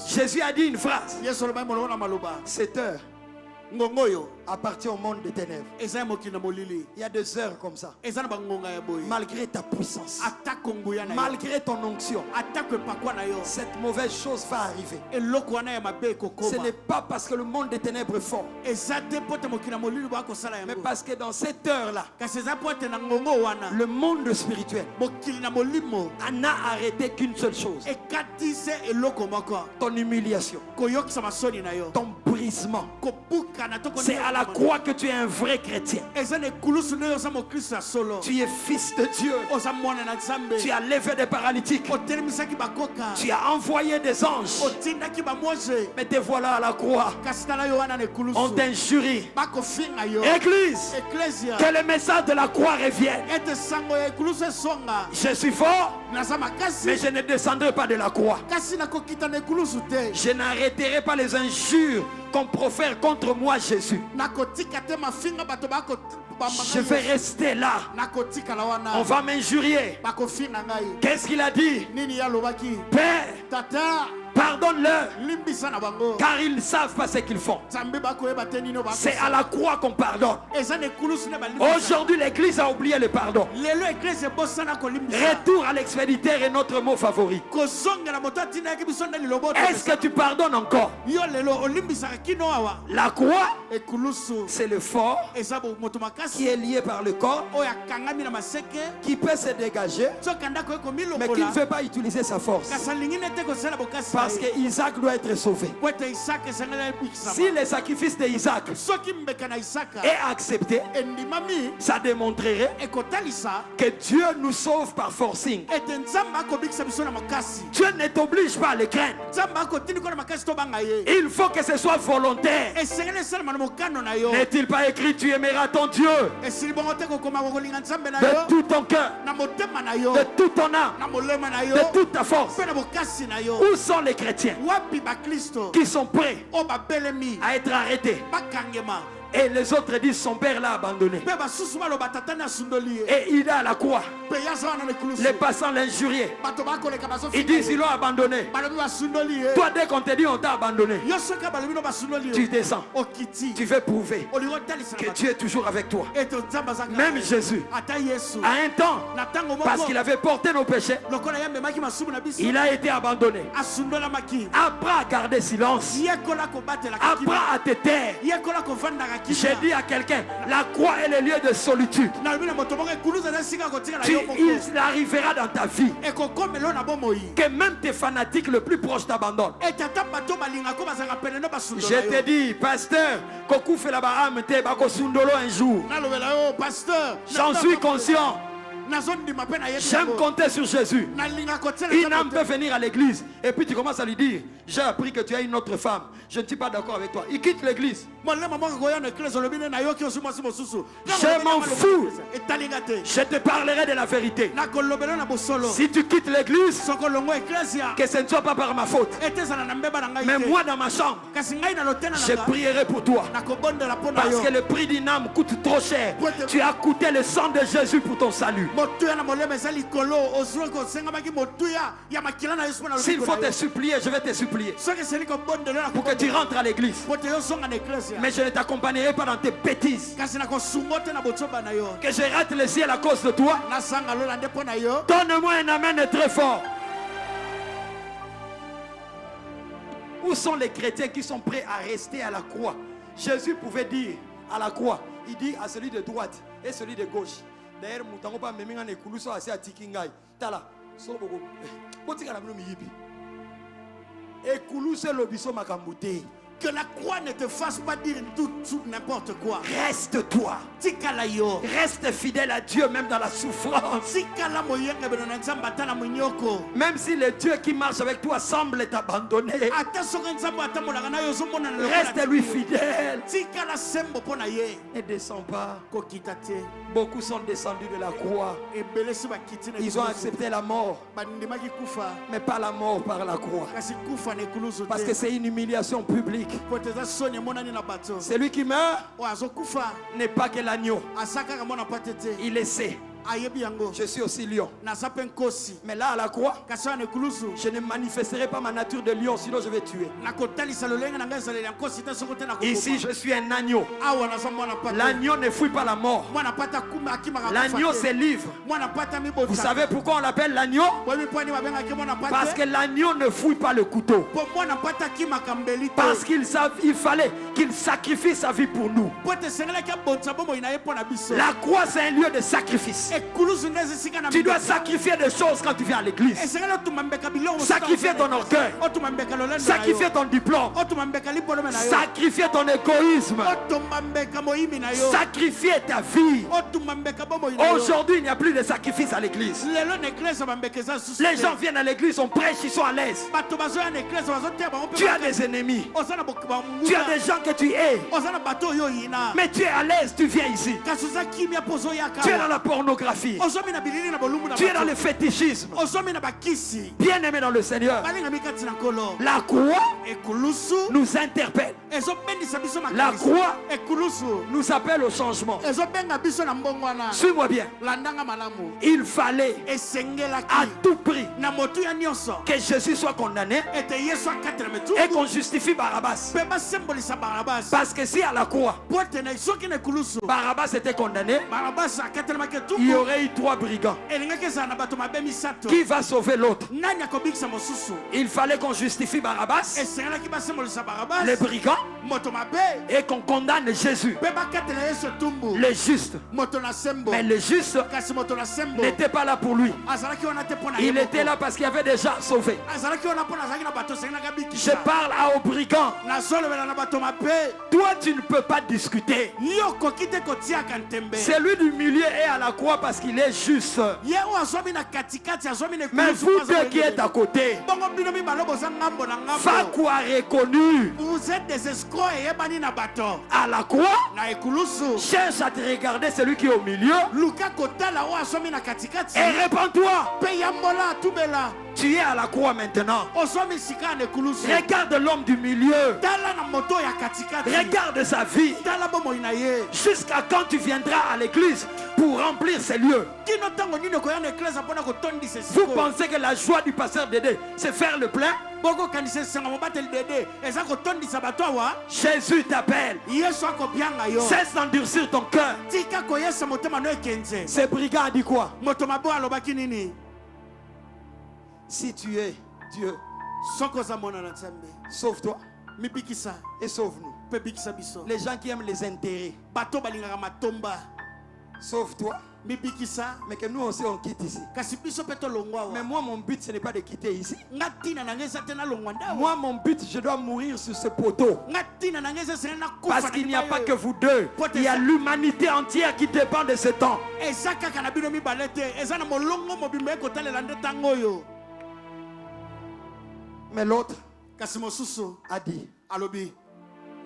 Jésus a dit une phrase: cette heure appartient au monde des ténèbres. Il y a des heures comme ça. Malgré ta puissance, malgré ton onction, cette mauvaise chose va arriver. Ce n'est pas parce que le monde des ténèbres est fort, mais parce que dans cette heure-là, le monde spirituel n'a arrêté qu'une seule chose: ton humiliation, ton brisement. C'est à la croix que tu es un vrai chrétien. Tu es fils de Dieu. Tu as levé des paralytiques. Tu as envoyé des anges. Mais te voilà à la croix. On t'injurie. Église, que le message de la croix revienne. Je suis fort, mais je ne descendrai pas de la croix. Je n'arrêterai pas les injures qu'on profère contre moi, Jésus. Je vais rester là. On va m'injurier. Qu'est-ce qu'il a dit? Père, pardonne-leur, car ils ne savent pas ce qu'ils font. C'est à la croix qu'on pardonne. Aujourd'hui, l'Église a oublié le pardon. Retour à l'expéditeur est notre mot favori. Est-ce que tu pardonnes encore? La croix, c'est le fort qui est lié par le corps, qui peut se dégager, mais qui ne veut pas utiliser sa force. Parce que Isaac doit être sauvé. Si le sacrifice d'Isaac est accepté, ça démontrerait que Dieu nous sauve par forcing. Dieu ne t'oblige pas à le craindre. Il faut que ce soit volontaire. N'est-il pas écrit: tu aimeras ton Dieu de tout ton cœur, de toute ton âme, de toute ta force? Où sont les chrétiens qui sont prêts à être arrêtés? Et les autres disent: son père l'a abandonné. Et il est à la croix. Les passants l'injuriaient. Ils disent: ils l'ont abandonné. Toi, dès qu'on te dit on t'a abandonné, tu descends. Tu veux prouver que Dieu est toujours avec toi. Même Jésus, à un temps, parce qu'il avait porté nos péchés, il a été abandonné. Apprends à garder silence. Apprends à te taire. J'ai dit à quelqu'un: la croix est le lieu de solitude. Il arrivera dans ta vie que même tes fanatiques le plus proches t'abandonnent. Je te dis, pasteur, Kokou fait la baham te bako sundolo un jour. J'en suis conscient. J'aime compter sur Jésus. Une âme peut venir à l'église et puis tu commences à lui dire: j'ai appris que tu as une autre femme, je ne suis pas d'accord avec toi. Il quitte l'église. Je m'en fous. Je te parlerai de la vérité. Si tu quittes l'église, que ce ne soit pas par ma faute, mais moi dans ma chambre, je prierai pour toi. Parce que le prix d'une âme coûte trop cher. Tu as coûté le sang de Jésus pour ton salut. S'il faut te supplier, je vais te supplier pour que tu rentres à l'église. Mais je ne t'accompagnerai pas dans tes bêtises. Que je rate le ciel à cause de toi. Donne-moi un amen très fort. Où sont les chrétiens qui sont prêts à rester à la croix? Jésus pouvait dire à la croix, il dit à celui de droite et celui de gauche. D'ailleurs, Moutango pas même en écoulou à Tikingai. Tala, so beaucoup. Potika la miyibi. Ekulusu lobiso makambo te. Que la croix ne te fasse pas dire tout n'importe quoi. Reste-toi. Tikala yo. Reste fidèle à Dieu même dans la souffrance. Tikala moyenge beno nzamba tana monyoko. Même si le Dieu qui marche avec toi semble t'abandonner, Ata soka nzamba ata molanga na yo zomona na. reste-lui fidèle. Tikala sembo pona ye. Ne descends pas. Kokita te. Beaucoup sont descendus de la croix. Ebele si bakiti na. Ils ont accepté la mort, Bandimaki kufa. mais pas la mort par la croix. Kasi kufa ne kuluzu te. Parce que c'est une humiliation publique. Poteza sonye monani na bato. Celui qui meurt O azokufa. n'est pas que l'agneau. Asaka ka mona patete. Il le sait. Ayebi yango. Je suis aussi lion. Na zapen kosi. Mais là, à la croix, Kaswa ne kuluzu. je ne manifesterai pas ma nature de lion, sinon je vais tuer. Na kotali salolenga na ngasa le kosi ta sokote na kufa. Ici, je suis un agneau. Awa na zamba na pata. L'agneau ne fuit pas la mort. Mwana pata kuma akima ka. L'agneau se livre. Mwana pata mi bota. Vous savez pourquoi on l'appelle l'agneau? Wewe pwani mabenga ke mwana pata. Parce que l'agneau ne fouille pas le couteau. Po mwana pata kima kambeli. Parce qu'il fallait qu'il sacrifie sa vie pour nous. Pote sengela ka botsa bomo ina yepo na biso. La croix, c'est un lieu de sacrifice. E kuluzu ngezi sika na. Tu dois sacrifier des choses quand tu viens à l'église. E sengela tumambeka bilongo. Sacrifier ton orgueil. O tumambeka lolendo. Sacrifier ton diplôme. O tumambeka lipolo na yo. Sacrifier ton égoïsme. O tumambeka moyimi na yo. Sacrifier ta vie. O tumambeka bomo ina yo. Aujourd'hui, il n'y a plus de sacrifice à l'église. Lelo n'église bambekeza susu. Les gens viennent à l'église, on prêche, ils sont à l'aise. Bato bazo ya n'église bazo te ba on peut. Tu as des ennemis. Osana bokba. Tu as des gens que tu hais. Osana bato yo ina. Mais tu es à l'aise, tu viens ici. Kasuza kimia pozo yaka. Tu es dans la pornographie. Ozomi na bilili na bolumbu na. Tu es dans le fétichisme. Ozomi na bakisi. Bien aimé dans le Seigneur. Balinga mikati na kolo. La croix Ekulusu nous interpelle. Ezo bendisa biso makasi. La croix Ekulusu nous appelle au changement. Ezo benga biso na mbongwana. Suis-moi bien. Landanga malamu. Il fallait Esengelaki. à tout prix Na motu ya nyonso. que Jésus soit condamné Ete Yesu akatela metu. et qu'on justifie Barabbas. Pe basembolisa Barabas. Parce que si à la croix, Pote na soki na ekulusu. Barabbas était condamné, Barabas akatela maketu. il y aurait eu 3 brigands. Elingaki za na bato mabe misato. Qui va sauver l'autre? Nani akobikisa mosusu. Il fallait qu'on justifie Barabbas, Esengelaki basembolisa Barabas. les brigands, Moto mabe. et qu'on condamne Jésus, Pe bakatela Yesu tumbu. le juste. Moto na sembo. Mais le juste Kasi moto na sembo. n'était pas là pour lui. Azalaki wana te pona. Il était là parce qu'il y avait des gens sauvés. Azalaki wana pona azalaki na bato sengelaka Je bikisa. parle aux brigands. Na zolobela na bato mabe. Toi, tu ne peux pas discuter. Yo kokite kotiaka ntembe. Celui du milieu est à la croix parce qu'il est juste. Ye o azomi na katikati azomi na Mais ekulusu, vous azomi deux na qui êtes à côté, bongo bino mibalo boza ngambo na ngambo. Fakou a reconnu Vous êtes des escrocs et yebani na bato. à la croix. Na ekulusu. Cherche à te regarder celui qui est au milieu Luka kotala o azomi na katikati. et répands-toi. Pe yambola tubela. Tu es à la croix maintenant. Ozomi sika na ekulusu. Regarde l'homme du milieu. Tala na moto ya katikati. Regarde sa vie. Tala bomo ina ye. Jusqu'à quand tu viendras à l'église pour remplir ces lieux. Kino tango nino koya na eklesa pona kotondisa Vous siko. pensez que la joie du pasteur Dédé, c'est faire le plein? Boko kanisa senga mobateli dede. Eza kotondisa bato awa. Jésus t'appelle. Yesu akobianga yo. Cesse d'endurcir ton cœur. Tika koyesa motema no ekenze. Ces brigands a dit quoi? Moto mabo alobaki nini? Si tu es Dieu, Soko za mona na Nzambe. sauve-toi Mibikisa. et sauve-nous. Pe bikisa biso. Les gens qui aiment les intérêts, Bato balingaka matomba. sauve-toi. Mibikisa. Mais que nous aussi on quitte ici. Kasi biso pe to longwa Mais wa. moi mon but ce n'est pas de quitter ici. Ngatina na ngeza tena longwa ndawa. Moi mon but je dois mourir sur ce poteau. Ngatina na ngeza sena kufa. Parce qu'il n'y a pas que vous deux. Il y a l'humanité entière qui dépend de ce temps. Eza kaka na bino mibale te. Eza na molongo mobimba ekotalela nde tango yo. Mais l'autre Kasi mosusu a dit, alobi.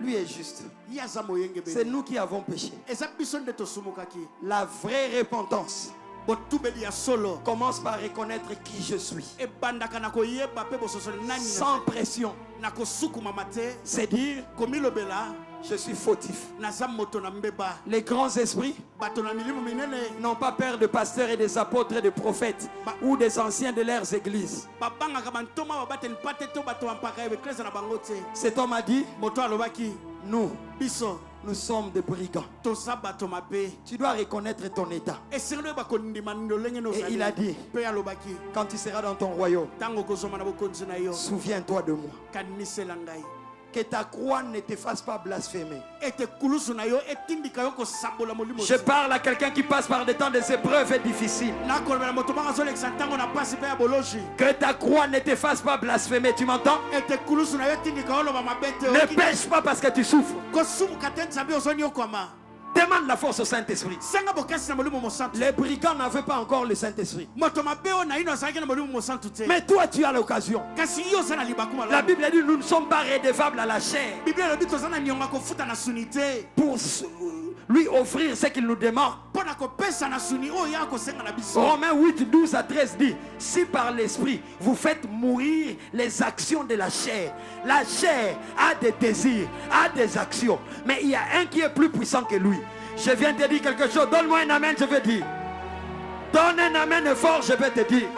lui est juste. Yaza moyenge be. C'est nous qui avons péché. Eza biso nde tosumukaki. La vraie repentance Botubeli ya solo. commence par reconnaître qui je suis. Ebandaka na koyeba pe bososoli nani. Sans pression. Na kosukuma mate. C'est dire, Komilobela. je suis fautif. Naza moto na mbeba. Les grands esprits Bato na milimu minene. n'ont pas peur de pasteurs et des apôtres et des prophètes ou des anciens de leurs églises. Babangaka bantoma babateli pate to bato bampaka eklesa na bango te. Cet homme a dit, Moto alobaki. nous, Biso. nous sommes des brigands. Toza bato mabe. Tu dois reconnaître ton état. Esengelo bakondima ndolenge no Et il a dit, Pe alobaki. quand tu seras dans ton royaume, Tango kozoma na bokonzi na yo. souviens-toi de moi. Kanisela ngai. Que ta croix ne te fasse pas blasphémer. ete kulusu na yo etindika yo kosambola molimo. Je parle à quelqu'un qui passe par des temps de épreuves et difficiles. nakolobela moto banga azolekisa ntango na pasi mpe ya bologi. Que ta croix ne te fasse pas blasphémer, tu m'entends? ete kulusu na yo etindika oloba mabe te. Ne pêche pas parce que tu souffres. kosumuka te nzambe ozoni yokwama. Demande la force au Saint-Esprit. senga bokasi na molimo mosantu. Les brigands n'avaient pas encore le Saint-Esprit. moto mabe oyo na ino azalaki na molimo mosantu te. Mais toi, tu as l'occasion. kasi yo oza na libaku La malamu. Bible dit nous ne sommes pas redevables à la chair biblia elobi toza na nionga kofuta na suni te. pour lui offrir ce qu'il nous demande. mpo na kopesa na suni oyo ya kosenga na biso. Romains 8, 12 à 13 dit, si par l'esprit vous faites mourir les actions de la chair a des désirs, a des actions, mais il y a un qui est plus puissant que lui. Je viens te dire quelque chose, donne-moi un amen, je vais dire. Donne un amen fort, je vais te dire.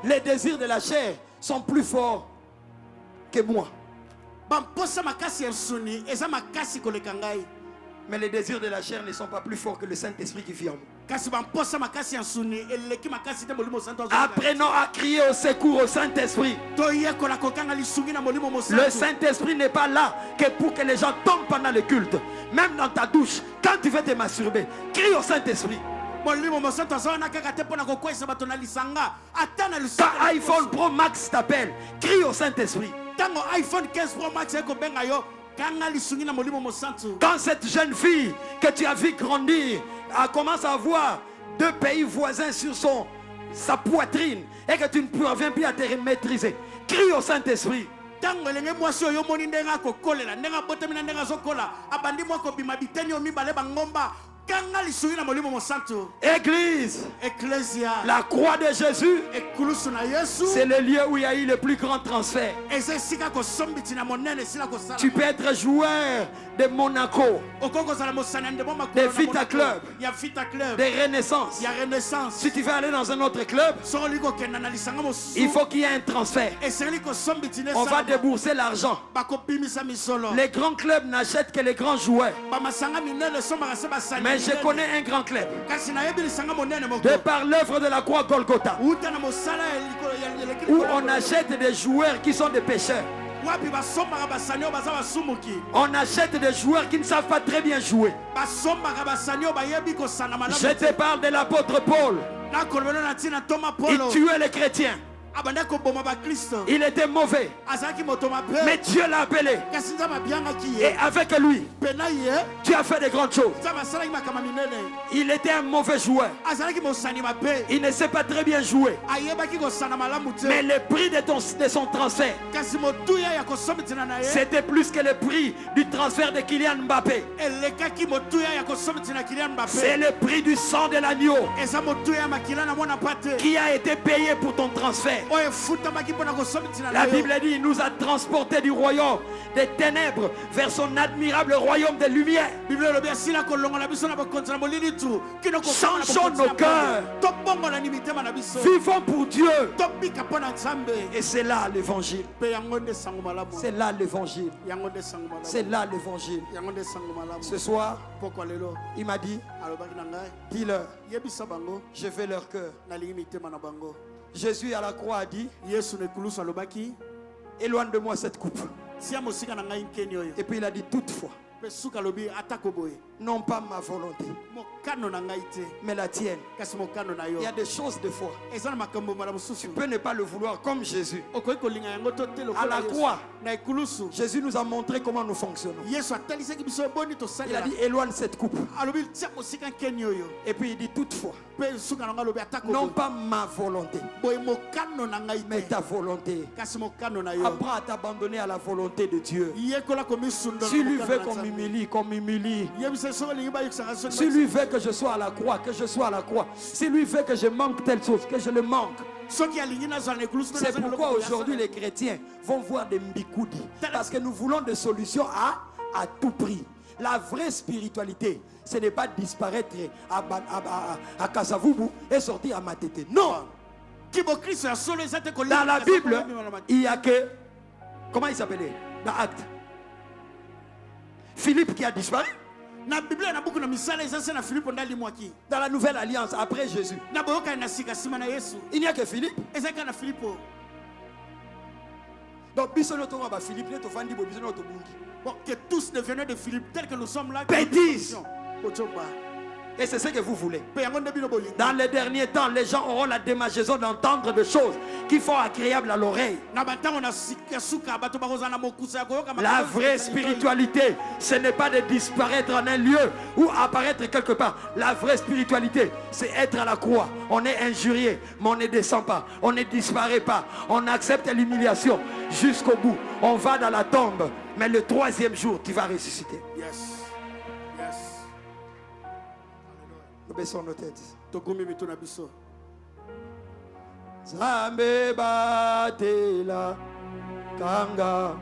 Les désirs de la chair sont plus forts que moi. bamposa makasi ya suni eza makasi koleka ngai. Mais les désirs de la chair ne sont pas plus forts que le Saint-Esprit qui vit en nous. kasi bamposa makasi ya suni eleki makasi te molimo mosantu azoleka. Apprenons à crier au secours au Saint-Esprit. toyekola kokanga lisungi na molimo Le mosantu. Saint-Esprit n'est pas là que pour que les gens tombent pendant le culte. Même dans ta douche, quand tu veux te masturber, crie au Saint-Esprit. molimo mosantu aza wana kaka te mpo na kokwesa bato na lisanga ata na Quand iPhone Pro Max t'appelle, crie au Saint-Esprit. ntango iphone 15 pro max ekobenga yo kanga lisungi na molimo mosantu. Quand cette jeune fille que tu as vu grandir commence à avoir 2 pays voisins sur sa poitrine et que tu ne parviens plus à te maîtriser, crie au Saint-Esprit. ntango elenge mwasi oyo omoni ndenge akokolela ndenge abotami na ndenge azokola abandi mwa kobima biteni oyo mibale bangomba kanga lisungi na molimo mosantu. Église, eklesia la croix de Jésus, ekulusu na yesu c'est le lieu où il y a eu le plus grand transfert. eza esika kosombiti na monene esila kosala. Tu peux être joueur de Monaco, okoki kozala mosani ya ndemo makolo de na Vita Monaco, Club, ya vita club de Renaissance. ya renaissance. Si tu veux aller dans un autre club, soko olingi kokenda na lisanga mosusu il faut qu'il y ait un transfert. esengeli kosombiti On va nesalama débourser l'argent. bakobimisa misolo. Les grands clubs n'achètent que les grands joueurs. bamasanga minene esombaka se basani Mais je minene. connais un grand club. kasi nayebi lisanga monene moko De par l'œuvre de la croix Golgotha, uta na mosala ya likolo- ya eleki où likolo ya on mokolo. achète des joueurs qui sont des pécheurs. wapi basombaka basani oyo baza basumuki. On achète des joueurs qui ne savent pas très bien jouer. basombaka basani oyo bayebi kosana malamu Je te parle de l'apôtre Paul. nakolobelo na ntina toma Il polo tuait les chrétiens. abanda koboma bakristo Il était mauvais. azalaki moto Mais mabe Dieu l'a appelé. kasi nzambe abiangaki Et ye avec lui, pena ye tu as fait de grandes choses. nzambe asalaki makama minene. Il était un mauvais joueur. azalaki mosani mabe Il ne sait pas très bien jouer. ayebaki kosana malamu Mais te le prix de son transfert, kasi motuya ya kosomitina na ye c'était plus que le prix du transfert de Kylian Mbappé. elekaki motuya ya kosomitina Kylian C'est Mbappé. le prix du sang de l'agneau eza motuya ya makila na mwana pate qui a été payé pour ton transfert. oyo efutamaki mpona kosomitina na La yo. Bible dit, il nous a transportés du royaume des ténèbres vers son admirable royaume des lumières. biblia elobi asila kolongola biso na bakonzi na molili tu kino kokanga na Changeons bokonzi na nos cœurs. Nzambe. tobongola ni mitema na biso Vivons pour Dieu. tobika mpo na nzambe Et c'est là l'évangile. mpe yango nde sango malamu C'est là l'évangile. yango nde sango C'est malamu là l'évangile. yango nde sango malamu. Ce soir, pokwa lelo il m'a dit, alobaki na ngai dis-leur, yebisa bango je veux leur cœur. nalingi mitema na bango. Jésus à la croix a dit, yesu na ekulusu alobaki éloigne de moi cette coupe. tia mosika na ngai nkeni oyo Et puis il a dit, toutefois, mpe suka alobi atako boye non pas ma volonté, mokano na ngai te mais la tienne. kasi mokano na yo Il y a des choses de foi. eza na makambo mala mosusu Tu peux ne pas le vouloir comme Jésus. okoki kolinga yango to te À lokola la Yesu. croix, na ekulusu Jésus nous a montré comment nous fonctionnons. yesu atalisaki biso eboni Il a tosalela dit, éloigne cette coupe. alobi tia mosika nkeni oyo Et puis il dit, toutefois, mpe suka na ngai alobi atako non boye pas ma volonté, boye mokano na ngai mais te ta volonté. kasi mokano na yo Apprends à t'abandonner à la volonté de Dieu. yekola komisundola Si lui mokano veut na qu'on Nzambe. m'humilie, qu'on m'humilie. yebisa soki olingi bayokisaka soni Si lui veut que je sois à la croix, que je sois à la croix. Si lui veut que je manque telle chose, que je le manque. soki alingi nazala na ekulusu C'est pourquoi aujourd'hui les chrétiens vont voir des mbikoudi. Parce que nous voulons des solutions à tout prix. La vraie spiritualité, ce n'est pas disparaître à Kasavubu et sortir à Matete. Non. kibokristo ya solo eza te Dans la Bible, il n'y a que... Comment il s'appelait? Dans Acte. Philippe qui a disparu. na biblia na buku na misala eza se na filipo nde alimwaki Dans la nouvelle alliance, après Jésus, na boyokani na sika nsima na yesu il n'y a que Philippe. ezalaki na filipo Donc, biso no tonga ba Philippe, to fandi bo biso no to bungi. Bon, que tous devenez de Philippe tels que nous sommes là. Bêtise. Et c'est ce que vous voulez. Dans les derniers temps, les gens auront la démangeaison d'entendre des choses qui font agréable à l'oreille. La vraie spiritualité, ce n'est pas de disparaître en un lieu ou apparaître quelque part. La vraie spiritualité, c'est être à la croix. On est injurié, mais on ne descend pas. On ne disparaît pas. On accepte l'humiliation jusqu'au bout. On va dans la tombe, mais le 3e jour, tu vas ressusciter. Yes. Yes. Nous baissons nos têtes. Zambe batela kanga